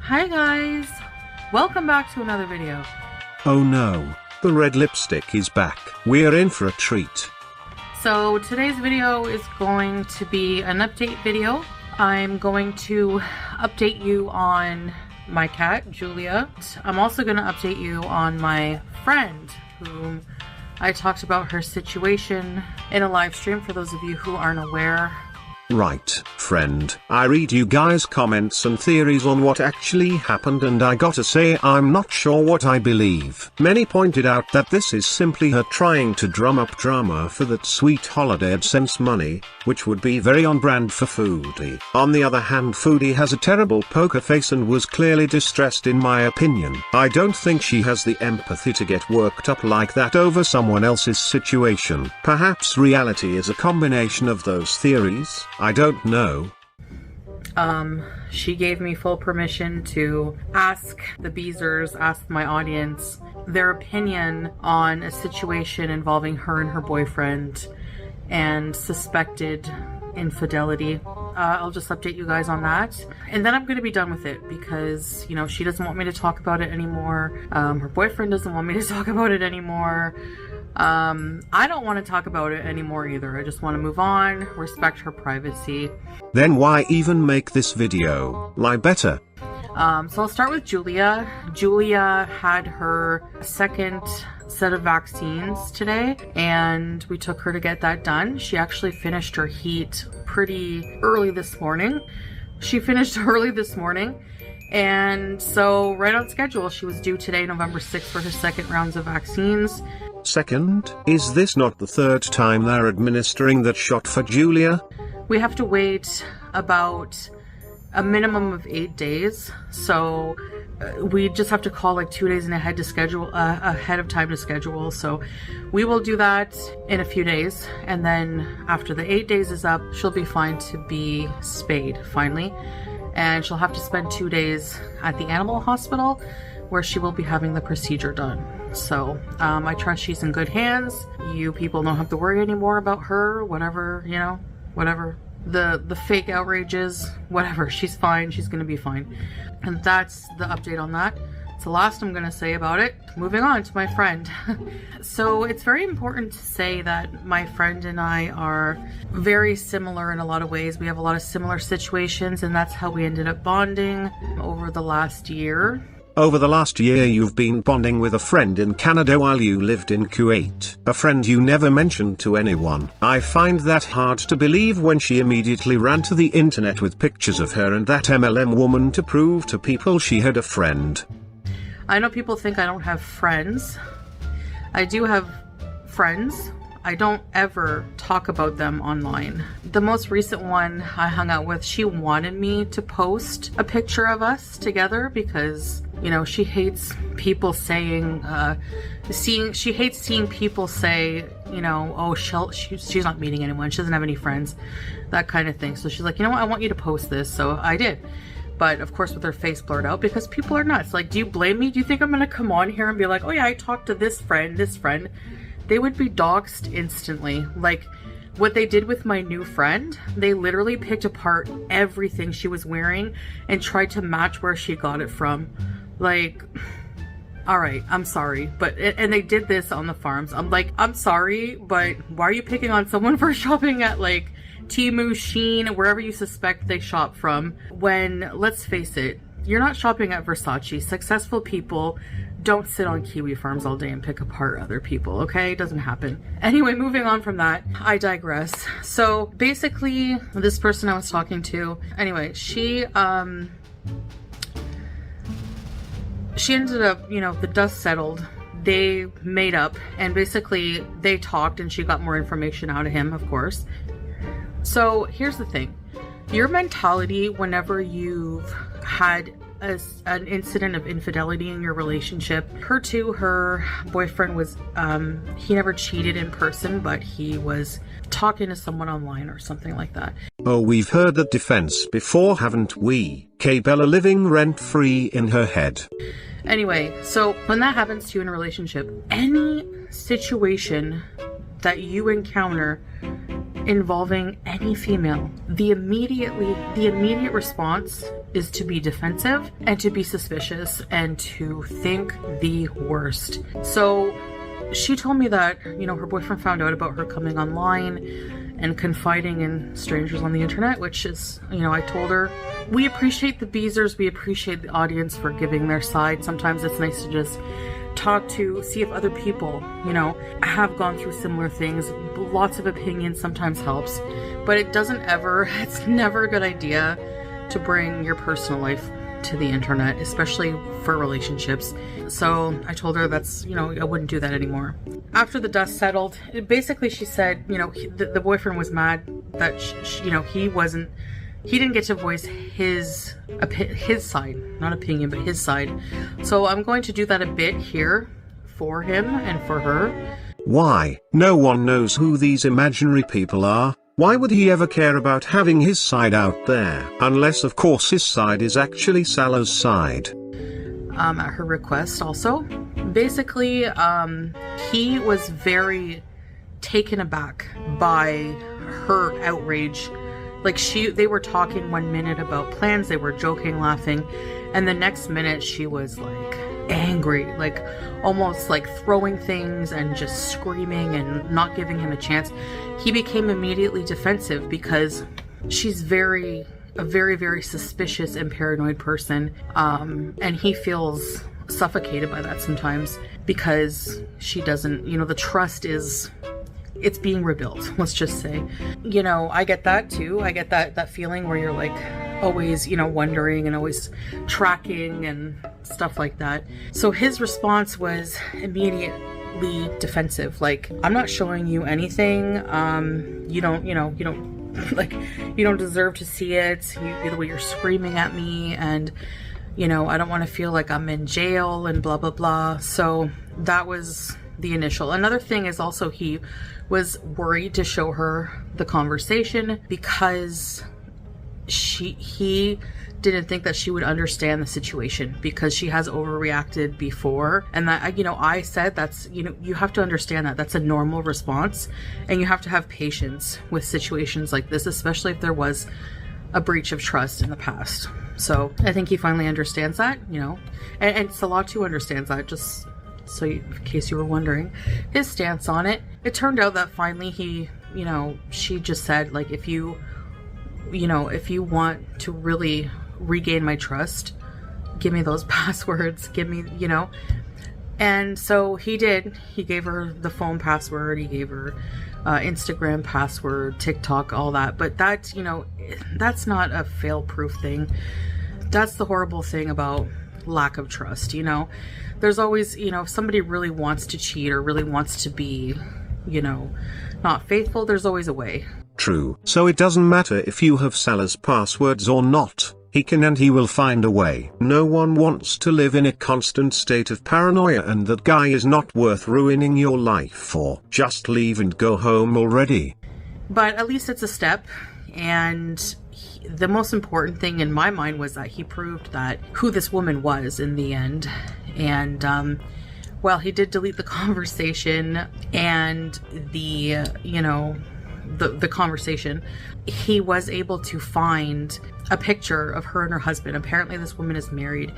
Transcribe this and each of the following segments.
Hi guys, welcome back to another video. Oh no, the red lipstick is back. We're in for a treat. So today's video is going to be an update video. I'm going to update you on my cat, Julia. I'm also going to update you on my friend, whom I talked about her situation in a live stream for those of you who aren't aware. Right, friend. I read you guys' comments and theories on what actually happened, and I gotta say I'm not sure what I believe. Many pointed out that this is simply her trying to drum up drama for that sweet holiday AdSense money, which would be very on brand for Foodie. On the other hand, Foodie has a terrible poker face and was clearly distressed in my opinion. I don't think she has the empathy to get worked up like that over someone else's situation. Perhaps reality is a combination of those theories. I don't know. She gave me full permission to ask the Beezers, ask my audience, their opinion on a situation involving her and her boyfriend and suspected infidelity. I'll just update you guys on that. And then I'm going to be done with it because, you know, she doesn't want me to talk about it anymore. Her boyfriend doesn't want me to talk about it anymore. I don't want to talk about it anymore either. I just want to move on, respect her privacy. Then why even make this video? Lie better. So I'll start with Julia. Julia had her second set of vaccines today, and we took her to get that done. She actually finished her heat pretty early this morning. And so right on schedule. She was due today, November 6th, for her second rounds of vaccines. Second, is this not the third time they're administering that shot for Julia? We have to wait about a minimum of 8 days, so we just have to call like 2 days ahead of time to schedule. So we will do that in a few days, and then after the 8 days is up, she'll be fine to be spayed finally, and she'll have to spend 2 days at the animal hospital where she will be having the procedure done. So I trust she's in good hands. You people don't have to worry anymore about her, whatever, you know, whatever the fake outrages, whatever. She's fine. She's gonna be fine. And that's the update on that. It's the last I'm gonna say about it. Moving on to my friend. So it's very important to say that my friend and I are very similar in a lot of ways. We have a lot of similar situations, and that's how we ended up bonding over the last year. Over the last year you've been bonding with a friend in Canada while you lived in Kuwait. A friend you never mentioned to anyone. I find that hard to believe when she immediately ran to the internet with pictures of her and that MLM woman to prove to people she had a friend. I know people think I don't have friends. I do have friends. I don't ever talk about them online. The most recent one I hung out with, she wanted me to post a picture of us together because, you know, she hates people saying, she hates seeing people say, you know, oh, she's not meeting anyone, she doesn't have any friends, that kind of thing. So she's like, you know what, I want you to post this. So I did. But of course with her face blurred out because people are nuts. Like, do you blame me? Do you think I'm gonna come on here and be like, oh yeah, I talked to this friend? They would be doxxed instantly. Like what they did with my new friend, they literally picked apart everything she was wearing and tried to match where she got it from. Like, all right, I'm sorry, but, and they did this on the farms. I'm like, I'm sorry, but why are you picking on someone for shopping at like Temu, Shein, wherever you suspect they shop from, when, let's face it, you're not shopping at Versace. Successful people don't sit on kiwi farms all day and pick apart other people, okay? It doesn't happen. Anyway, moving on from that, I digress. So basically, this person I was talking to, anyway, she ended up, you know, the dust settled. They made up, and basically they talked, and she got more information out of him, of course. So here's the thing. Your mentality whenever you've had an incident of infidelity in your relationship. Her boyfriend was, he never cheated in person, but he was talking to someone online or something like that. Oh, we've heard that defense before, haven't we? K-Bella living rent-free in her head. Anyway, so when that happens to you in a relationship, any situation that you encounter involving any female, the immediate response is to be defensive and to be suspicious and to think the worst. So she told me that, her boyfriend found out about her coming online and confiding in strangers on the internet, which is, I told her, we appreciate the Beezers, we appreciate the audience for giving their side. Sometimes it's nice to just talk to, see if other people, have gone through similar things. Lots of opinions sometimes helps, but it's never a good idea to bring your personal life to the internet, especially for relationships. So I told her that's, I wouldn't do that anymore. After the dust settled, basically she said, the boyfriend was mad that, he didn't get to voice his side, not opinion, but his side. So I'm going to do that a bit here for him and for her. Why? No one knows who these imaginary people are. Why would he ever care about having his side out there? Unless, of course, his side is actually Salah's side. At her request also. Basically, he was very taken aback by her outrage. Like they were talking 1 minute about plans, they were joking, laughing, and the next minute she was like angry, like almost like throwing things and just screaming and not giving him a chance. He became immediately defensive because she's a very, very suspicious and paranoid person, and he feels suffocated by that sometimes because she doesn't, the trust it's being rebuilt, let's just say. I get that too. I get that feeling where you're like always, wondering and always tracking and stuff like that. So his response was immediately defensive. Like, I'm not showing you anything. You don't like, you don't deserve to see it. The way you're screaming at me, and I don't want to feel like I'm in jail and blah, blah, blah. So that was the initial. Another thing is also he was worried to show her the conversation because he didn't think that she would understand the situation because she has overreacted before. And that, I said that's, you have to understand that that's a normal response, and you have to have patience with situations like this, especially if there was a breach of trust in the past. So I think he finally understands that, and Salah too understands that, just so in case you were wondering his stance on it. It turned out that finally he, she just said, like, if you want to really regain my trust, give me those passwords, give me, and so he did. He gave her the phone password, he gave her Instagram password, TikTok, all that. But that's, that's not a fail-proof thing. That's the horrible thing about lack of trust. There's always, if somebody really wants to cheat or really wants to be, not faithful, there's always a way. True. So it doesn't matter if you have Salah's passwords or not, he can and he will find a way. No one wants to live in a constant state of paranoia, and that guy is not worth ruining your life for. Just leave and go home already. But at least it's a step, and the most important thing in my mind was that he proved that who this woman was in the end. And well, he did delete the conversation and the conversation. He was able to find a picture of her and her husband. Apparently this woman is married,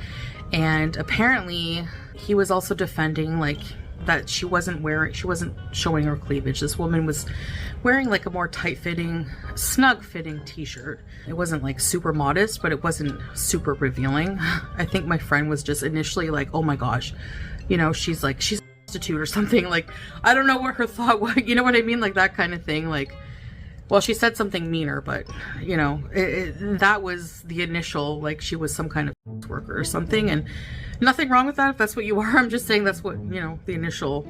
and apparently he was also defending like that she wasn't showing her cleavage. This woman was wearing like a more tight-fitting, snug-fitting t-shirt. It wasn't like super modest, but it wasn't super revealing. I think my friend was just initially like, oh my gosh, she's a prostitute or something. Like, I don't know what her thought was, you know what I mean? Like that kind of thing. Like, well, she said something meaner, but that was the initial, like she was some kind of worker or something. And nothing wrong with that if that's what you are. I'm just saying that's what, the initial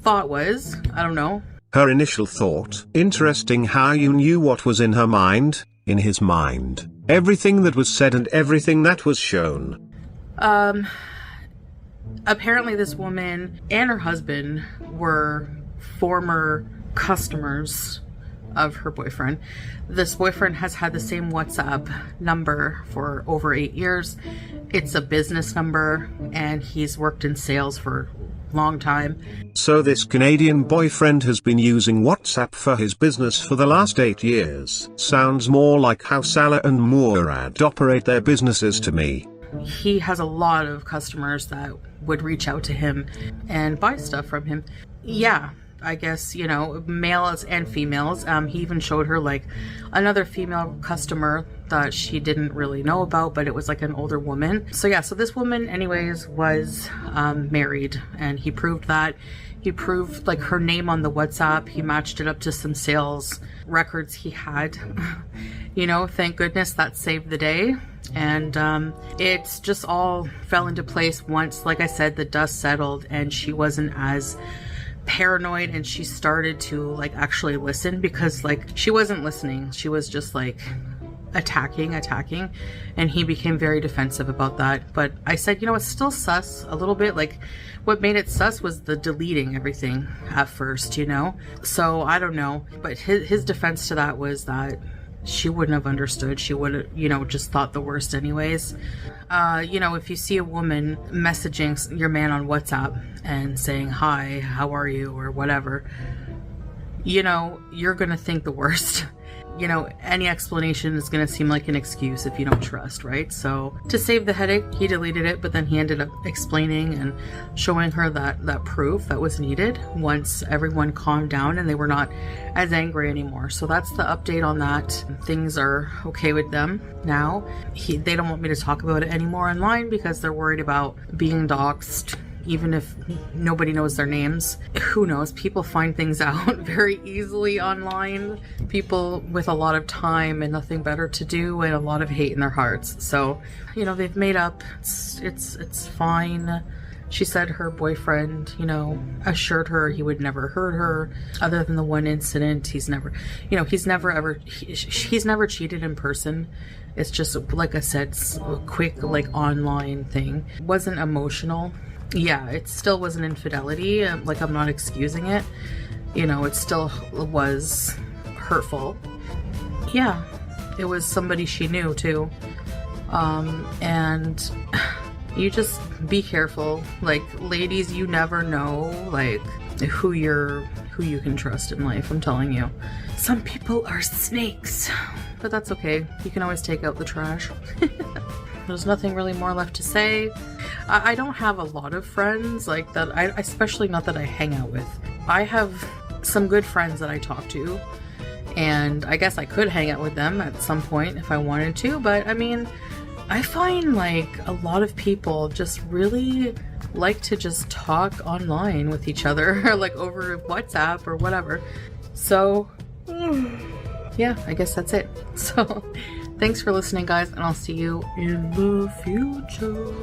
thought was. I don't know. Her initial thought. Interesting how you knew what was in her mind, in his mind. Everything that was said and everything that was shown. Apparently this woman and her husband were former customers of her boyfriend. This boyfriend has had the same WhatsApp number for over 8 years. It's a business number, and he's worked in sales for long time. So this Canadian boyfriend has been using WhatsApp for his business for the last 8 years. Sounds more like how Salah and Murad operate their businesses to me. He has a lot of customers that would reach out to him and buy stuff from him. Yeah, I guess, you know, males and females. He even showed her like another female customer that she didn't really know about, but it was like an older woman. So yeah, so this woman anyways was married, and he proved that. He proved like her name on the WhatsApp. He matched it up to some sales records he had. You know, thank goodness that saved the day. And it's just all fell into place once, like I said, the dust settled and she wasn't as paranoid, and she started to like actually listen, because like she wasn't listening. She was just like attacking, and he became very defensive about that. But I said, you know, it's still sus a little bit. Like what made it sus was the deleting everything at first, you know? So I don't know, but his defense to that was that she wouldn't have understood. She would have, you know, just thought the worst anyways. You know, if you see a woman messaging your man on WhatsApp and saying, hi, how are you, or whatever, you know, you're gonna think the worst. You know, any explanation is going to seem like an excuse if you don't trust, right? So to save the headache, he deleted it, but then he ended up explaining and showing her that proof that was needed once everyone calmed down and they were not as angry anymore. So that's the update on that. Things are okay with them now. They don't want me to talk about it anymore online because they're worried about being doxxed. Even if nobody knows their names, who knows? People find things out very easily online. People with a lot of time and nothing better to do and a lot of hate in their hearts. So, you know, they've made up. It's fine. She said her boyfriend, you know, assured her he would never hurt her. Other than the one incident, he's never cheated in person. It's just, like I said, a quick, like, online thing. It wasn't emotional. Yeah, it still was an infidelity. Like, I'm not excusing it. You know, it still was hurtful. Yeah, it was somebody she knew too. And you just be careful. Like, ladies, you never know, like, who you can trust in life. I'm telling you. Some people are snakes, but that's okay. You can always take out the trash. There's nothing really more left to say. I don't have a lot of friends like that, especially not that I hang out with. I have some good friends that I talk to, and I guess I could hang out with them at some point if I wanted to, but I mean, I find like a lot of people just really like to just talk online with each other, or like over WhatsApp or whatever. So yeah, I guess that's it. So thanks for listening, guys, and I'll see you in the future.